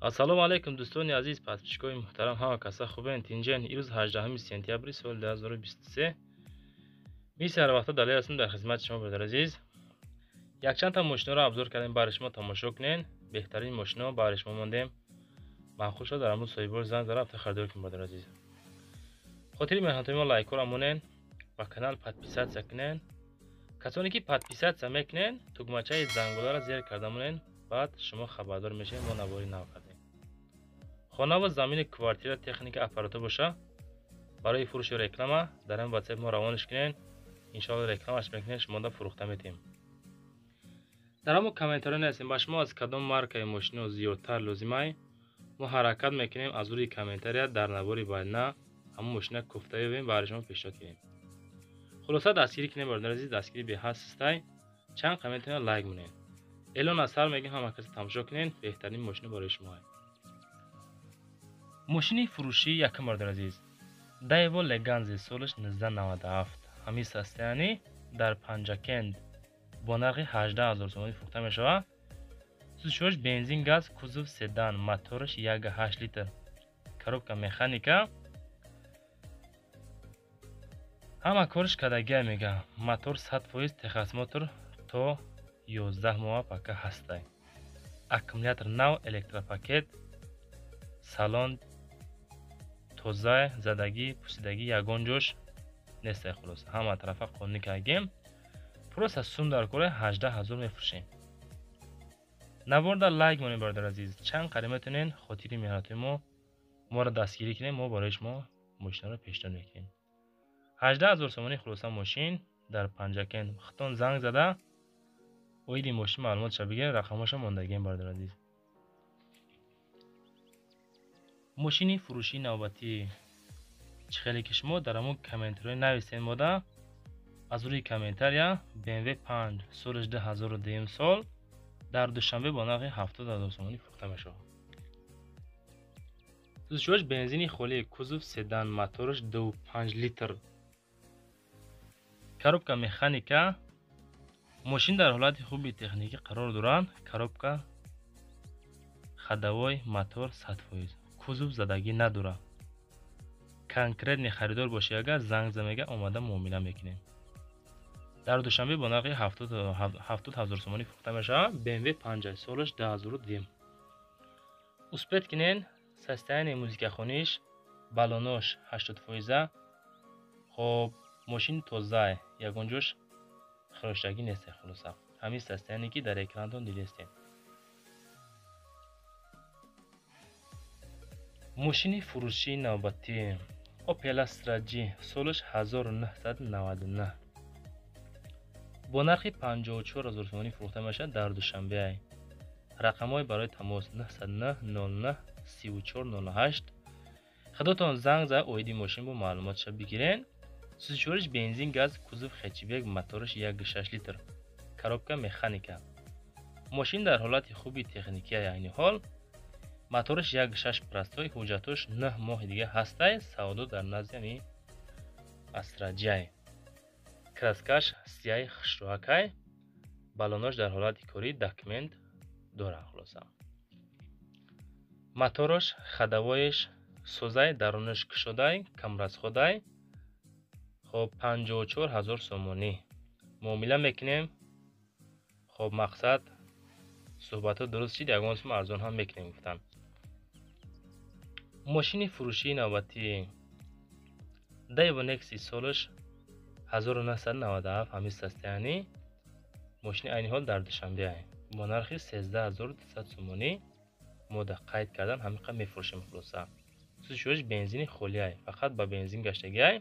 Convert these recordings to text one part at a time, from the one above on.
ассалому алайкум дӯстони азиз, подписчикои муҳтарам, ҳама каса хубен? Тинҷен ирӯз 18 сентябри соли 2023 мисли ҳар вақта далел ҳастам дар хизмати шумо биродар азиз. Якчандта мошинҳоро обзор кардем, бари шумо тамошо кунед. Беҳтарин мошинҳо бари шумо мондем. манқул шуд дар амуд соҳибор зан зара афта харидор кунед биродар азиз. хотири меҳнатои мо лайкҳоро монед ва канал подписатсия кунед. касоне ки подписатсия мекунед, тугмачаи зангуларо зер карда монед, баъд шумо хабардор мешавед мо навори нав кардем. хона ва замини квартира, техника, аппарата боша барои фурӯши реклама дар ин ватсап мо равониш кунед. иншоалло рекламаш мекунед, шумо да фурӯхта метем. дар ҳамон комментариё нависем ба шумо аз кадом маркаи мошино зиёдтар лозимай. мо ҳаракат мекунем аз рӯи комментария дар навори байна ҳамон мошина куфта бибинем, бари шумо пешниҳод кунем. хулоса дастгирӣ кунем бародар азиз, дастгирӣ беҳаст истай. чанд комментариё лайк монед. эълон аз сар мегӯем, ҳама касе тамошо кунед. беҳтарин мошина барои шумо. мошини фурӯшӣ якум бародар азиз. Daewoo Leganzi солиш 1997 ҳамин состоянӣ дар Панҷакент бо нархи 18000 сомонӣ фурӯхта мешавад. сӯзишвош бензин газ, кузов седан, мотораш 1.8 литр, коробка механика. ҳама кориш кадагия мега. мотор 100%, техас мотор то 11 моҳа пака ҳастай. аккумулятор нав, электропакет, салон тоза, задагӣ, пусидагӣ ягон ҷош нестай. хулоса ҳама тарафа қонунӣ кардем. просто сум дар кора 18000 мефурӯшем. наворда лайк монед бародар азиз. чанд қариб метонен хотири меҳнатои моро дастгирӣ кунем, мо барои шумо мошинаро пешниҳод мекунем. 18000 сомонӣ хулоса мошин дар Панҷакент. хитон занг зада оиди мошин маълумотша бигиред, рақамаша мондагием бародар азиз. мошини фурӯшии навбатӣ чихеле ки шумо дар ҳамон комментариё нависед мода. аз рӯи комментария BMW 5 солиш 2002 сол дар душанбе бо нархи 70000 сомонӣ фурӯхта мешавад. сӯзишвош бензини холӣ, кузов седан, мотораш 2.5 литр, коробка механика. мошин дар ҳолати хуби техникӣ қарор дорад. коробка ходовой, мотор 100%, кузов задагӣ надорад. конкретни харидор бошӣ, агар занг замега омада муомила мекунем. дар душанбе бо нархи 70000 сомонӣ фурӯхта мешавад. BMW 5 солиш 2002. успет кинен состояние музикахониш, балонош 80%. хоб мошин тоза, ягон ҷош хироштагӣ несте. хулоса ҳамин состояние ки дар экранатон дидестем. мошини фурӯшии навбатӣ Opel Astra G солиш 1999 бо нархи 54000 сомонӣ фурӯхта мешавад дар душанбе. рақамҳои барои тамос 909 09 3408. худотон занг за оиди мошин бо маълумотша бигирен. сӯзишвориш бензин газ, кузов хечбек, мотораш 1.6 литр, коробка механика. мошин дар ҳолати хуби техникия айни ҳол. мотораш 1.6 простой, ҳуҷҷатош 9 моҳи дига ҳастай. савдо дар назди Astra G. краскаш сияи хушроҳакай. балонош дар ҳолати корӣ документ дорад. хулоса моторош ходовоеш созай, дарунаш кушодай, камразходай. хоб 54000 сомонӣ муомила мекунем. хоб мақсад суҳбатҳо дуруст шид, ягон сум арзон ҳам мекунем гуфтам. мошини фурӯшии навбатӣ Daewoo Nexi солиш 1997 ҳамин состоянӣ. мошини айни ҳол дар душанбе бо нархи 13200 сомонӣ мода қайд кардан ҳамиқа мефурӯшем. хулоса сӯзишвош бензини холиай, фақат ба бензин гаштагиай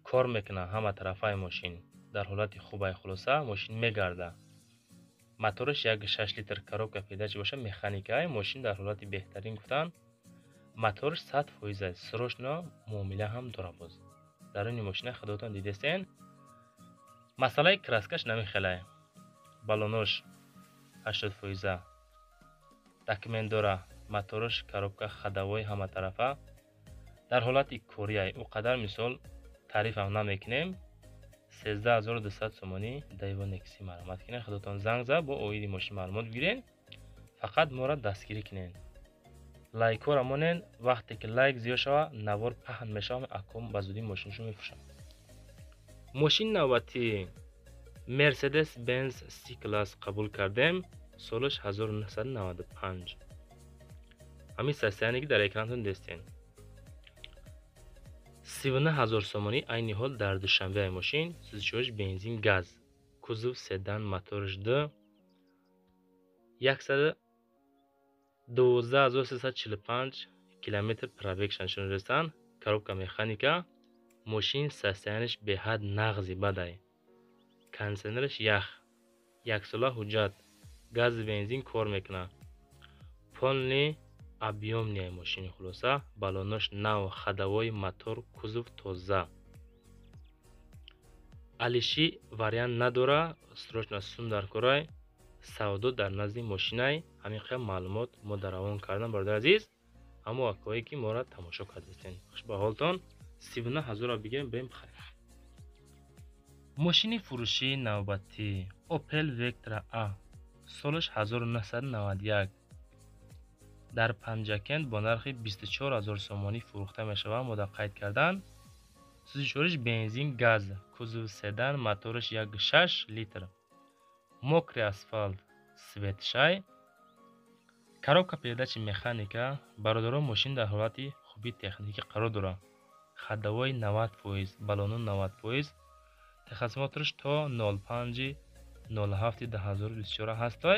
кор мекунад. ҳама тарафаи мошин дар ҳолати хубай. хулоса мошин мегарда. мотораш 1.6 литр, коробка педачи боша механикай. мошин дар ҳолати беҳтарин гуфтан. мотораш 100%, срочно муомила ҳам дора. боз даруни мошина худотон дидестен. масъалаи краскаш намехелай. балонош 80%, документ дора. мотораш коробка ходовой ҳама тарафа дар ҳолати корияй. ӯ қадар мисол таърифам намекунем. 13200 сомонӣ Daewoo Nexi маромат кинен. худотон занг за бо оиди мошин маълумот бигирен. фақат моро дастгирӣ кинен. лайкора монен. вақте ки лайк зиёд шава навор паҳн мешава, аккум ба зудӣ мошинашо мефурӯшам. мошини навбатӣ Mercedes Benz C-Class қабул кардем. солаш 1995. ҳамин состояние ки дар экранатон дестен. 39000 сомонӣ. айни ҳол дар душанбе мошин. 34 бензин газ. кузов седан, моторш д. 12345 километр пробег нишон ресанд. коробка механика. мошин состояниш беҳад нағзи бадай. кондитсионерш ях. яксола ҳуҷҷат. газ бензин кор мекунад. полни объёмния мошини хулоса. балонош нав, ходовой мотор, кузов тоза. алиши вариант надора. срочно сум дар корай. савдо дар назди мошинай. ҳамин қадр маълумот мо дар равон кардам. бародари азиз, ҳамо акое ки моро тамошо кардастен, хуш ба ҳолтон. 39000 бигирем бем харид. мошини фурӯшии навбатӣ Opel Vectra A. солаш 1991. дар Панҷакент бо нархи 24000 сомонӣ фурӯхта мешавад. мода қайд кардан. сӯзишвориш бензин газ. кузов седан, моториш 1.6 литр. мокри асфалт, светшай. коробка передачи механика. бародарон, мошин дар ҳолати хуби техникӣ қарор дорад. ходовой 90%, балонон 90%. техасмоторш то 05/07/2024 ҳастой.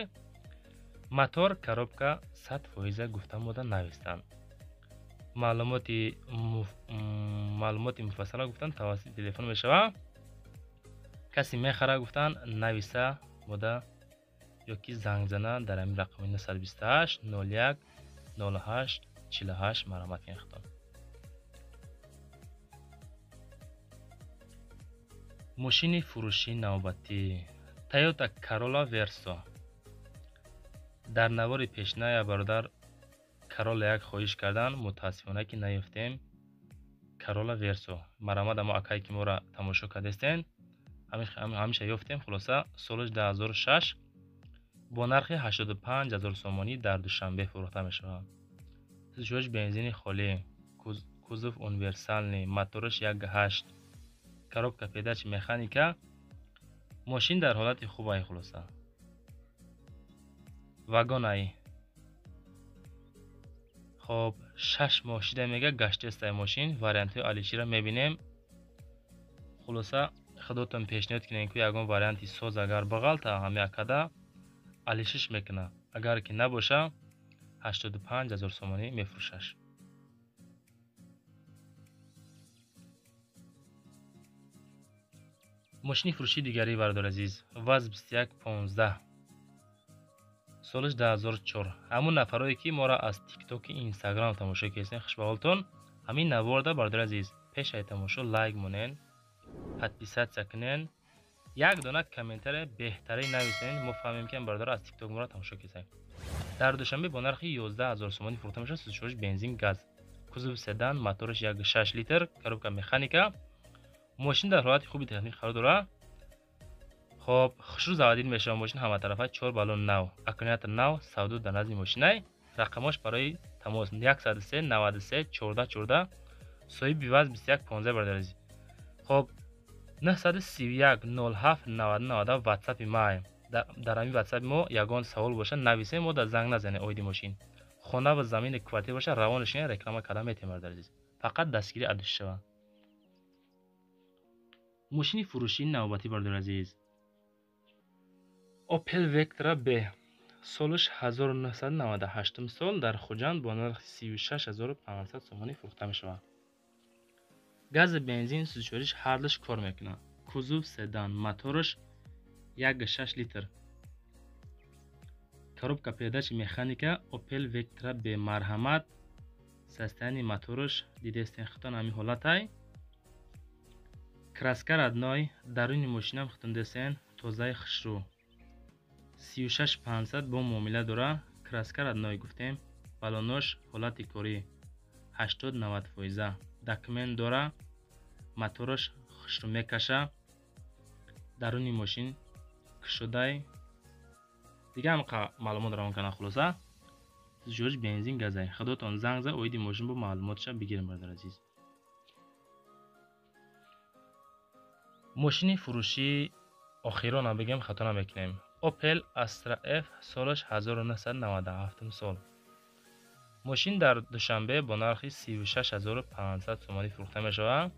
мотор, коробка 100% гуфта мода навистанд. маълумоти муфассала гуфтан тавассути телефон мешава. каси мехара гуфтан нависа мода ёки занг зана дар ҳамин рақами 928 01 08 48 маромат мехтон. мошини фурӯшии навбатӣ Toyota Corolla Verso. дар навори пешина бародар Corolla 1 хоҳиш кардан. мутаассифона ки наёфтем Corolla Verso. маромат амо акай ки моро тамошо кардастен, ҳамиша ёфтем. хулоса солаш 2006 бо нархи 85000 сомонӣ дар душанбе фурӯхта мешавад. сӯзишвориш бензини холӣ, кузов универсални, моториш 1.8, коробка передачи механика. мошин дар ҳолати хубай. хулоса вагонай. хоб 6 моҳ шида мега гаштестай мошин. вариантҳои алишира мебинем. хулоса худотон пешниҳод кинем ки ягон варианти соз агар бағалта ҳами акада алишиш мекуна. агар ки набоша 85000 сомонӣ мефурӯшаш. мошини фурӯшии дигари бародари азиз ВАЗ 2115. солаш 2004. ҳамон нафарое ки моро аз тиктоки инстаграм тамошо кардастен, хуш ба ҳолтон. ҳамин наворда бародари азиз, пеш аз тамошо лайк монен, подписатсия кунен, як дона комментария беҳтарин нависен. мо фаҳмем ки бародар аз тикток моро тамошо кардастен. дар душанбе бо нархи 11000 сомонӣ фурӯхта мешавад. сӯзишвориш бензин газ. кузов седан, моториш 1.6 литр, коробка механика. мошин дар ҳолати хуби техникӣ қарор дорад. хоб хушрӯз авадин мешавад. мошин ҳаматарафа 4 балон нав, аккумулятор нав. савдо дар назди мошинай. рақамош барои тамос 103 93 14 14. соҳиби ВАЗ 2115 бародари азиз. хоб 931 07 90 ватсапи май. дар ҳамин ватсапи мо ягон савол боша нависем, мо дар занг назане оиди мошин. хона ва замини квартира боша равонаш реклама карда метем бародари азиз. фақат дастгирӣ адуш шава. мошини фурӯшии навбатӣ бародари азиз Opel Vectra B. солаш 1998 сол дар Хуҷанд бо нархи 36500 сомонӣ фурӯхта мешавад. гази бензин сӯзишвориш ҳардаш кор мекунад. кузов седан, моториш 1.6 литр. коробка передачи механика Opel Vectra B марҳамат. состояние моториш дидестен хитон ҳамин ҳолатай. краска радной. даруни мошинам хитон дестен тозаи хушрӯ. 36500 бо муомила дора. краска радной гуфтем. балонош ҳолати корӣ 80-90%. документ дора. моториш хушрӯ мекаша. даруни мошин кушодай. дига ҳам маълумот равон кана. хулоса جورج بنزین گازای خودتون زنگ زد اویدی ماشین با معلوماتش بگیریم برادر عزیز. ماشین فروشی آخران بگم خطا نمیکنیم. اوپل استرا اف سالش 1997 سال. ماشین در دوشنبه با نرخ 36500 تومانی فروخته می شود.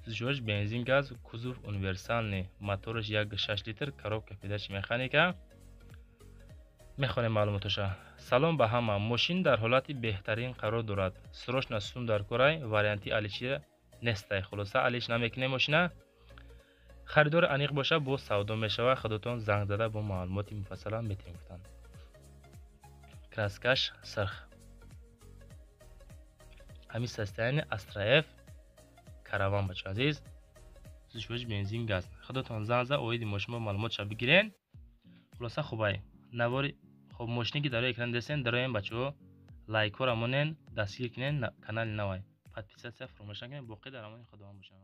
جورج بنزین گاز کوزوف اونیورسال نی موتورش 1.6 لیتر коробка پیداش مکانیکا. میخوانیم معلوماتش. سلام به همه. ماشین در حالت بهترین قرار دارد. سروش نسوم در کورای واریانتی الیشی نسته. خلاصه الیش نمیکنه ماشین. خریدار انیق باشه با سودا میشوه. خودتون زنگ زده با معلومات مفصل میتونید گفتن. کراسکش سرخ. همین سستین استرا اف کاروان بچه عزیز. جورج بنزین گاز خودتون زنگ زده اویدی ماشین با معلوماتش بگیرین. خلاصه خوبه. نواری خب ماشینی که داره اکران دستین داریم بچه‌ها لایک ها را مونن دستگیر کنین کانال نوای پادپیساتsia فراموش نکنین باقی در امان خدا باشین.